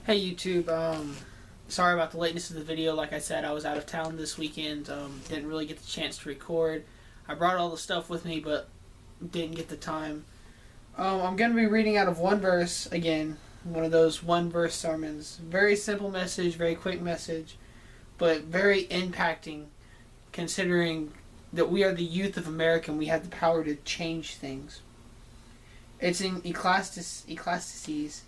Hey YouTube, sorry about the lateness of the video. Like I said, I was out of town this weekend, didn't really get the chance to record. I brought all the stuff with me, but didn't get the time. I'm going to be reading out of one verse again, one of those one verse sermons. Very simple message, very quick message, but very impacting considering that we are the youth of America and we have the power to change things. It's in Ecclesiastes,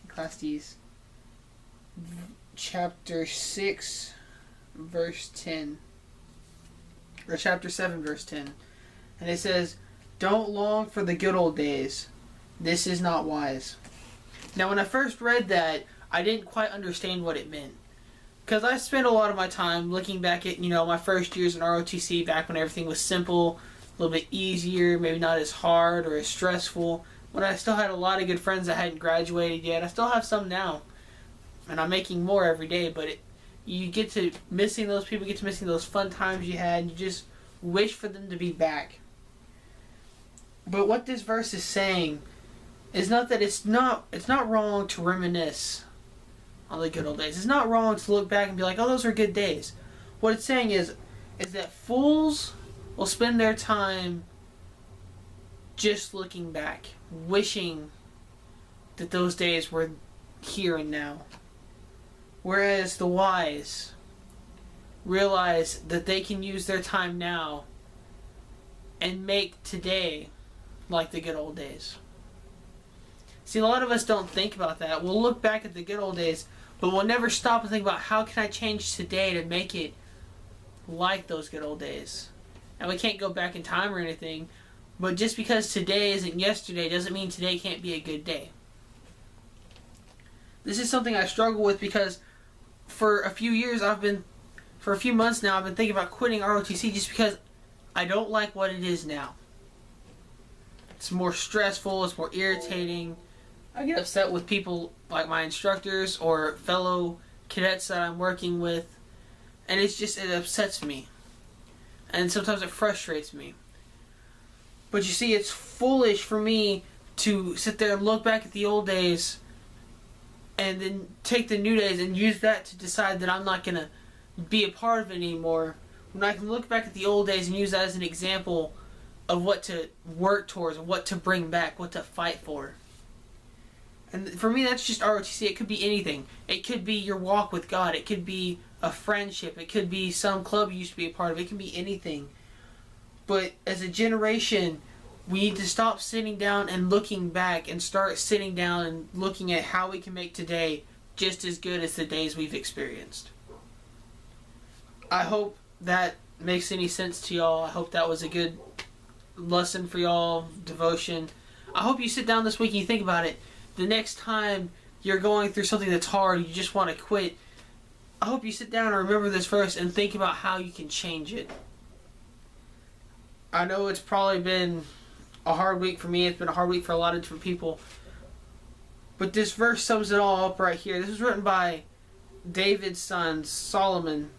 chapter 6, verse 10, or chapter 7, verse 10. And it says, "Don't long for the good old days. This is not wise." Now, when I first read that, I didn't quite understand what it meant. Because I spent a lot of my time looking back at, my first years in ROTC, back when everything was simple, a little bit easier, maybe not as hard or as stressful. When I still had a lot of good friends that hadn't graduated yet. I still have some now. And I'm making more every day, but you get to missing those people, get to missing those fun times you had, and you just wish for them to be back. But what this verse is saying is not that it's not wrong to reminisce on the good old days. It's not wrong to look back and be like, oh, those were good days. What it's saying is that fools will spend their time just looking back, wishing that those days were here and now. Whereas the wise realize that they can use their time now and make today like the good old days. See, a lot of us don't think about that. We'll look back at the good old days, but we'll never stop and think about how can I change today to make it like those good old days. And we can't go back in time or anything, but just because today isn't yesterday doesn't mean today can't be a good day. This is something I struggle with because for a few months now, I've been thinking about quitting ROTC just because I don't like what it is now. It's more stressful, it's more irritating. I get upset with people like my instructors or fellow cadets that I'm working with, and it upsets me. And sometimes it frustrates me. But you see, it's foolish for me to sit there and look back at the old days and then take the new days and use that to decide that I'm not going to be a part of it anymore. When I can look back at the old days and use that as an example of what to work towards, what to bring back, what to fight for. And for me, that's just ROTC. It could be anything. It could be your walk with God. It could be a friendship. It could be some club you used to be a part of. It can be anything. But as a generation, we need to stop sitting down and looking back and start sitting down and looking at how we can make today just as good as the days we've experienced. I hope that makes any sense to y'all. I hope that was a good lesson for y'all, devotion. I hope you sit down this week and you think about it. The next time you're going through something that's hard, you just want to quit, I hope you sit down and remember this verse and think about how you can change it. I know it's probably been a hard week for me. It's been a hard week for a lot of different people. But this verse sums it all up right here. This was written by David's son, Solomon,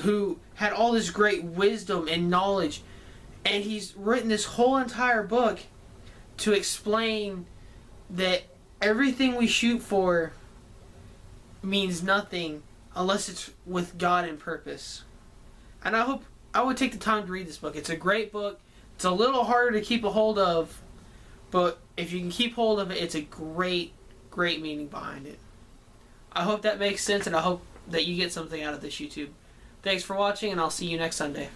who had all this great wisdom and knowledge. And he's written this whole entire book to explain that everything we shoot for means nothing unless it's with God in purpose. And I hope I would take the time to read this book. It's a great book. It's a little harder to keep a hold of, but if you can keep hold of it, it's a great, great meaning behind it. I hope that makes sense, and I hope that you get something out of this, YouTube. Thanks for watching, and I'll see you next Sunday.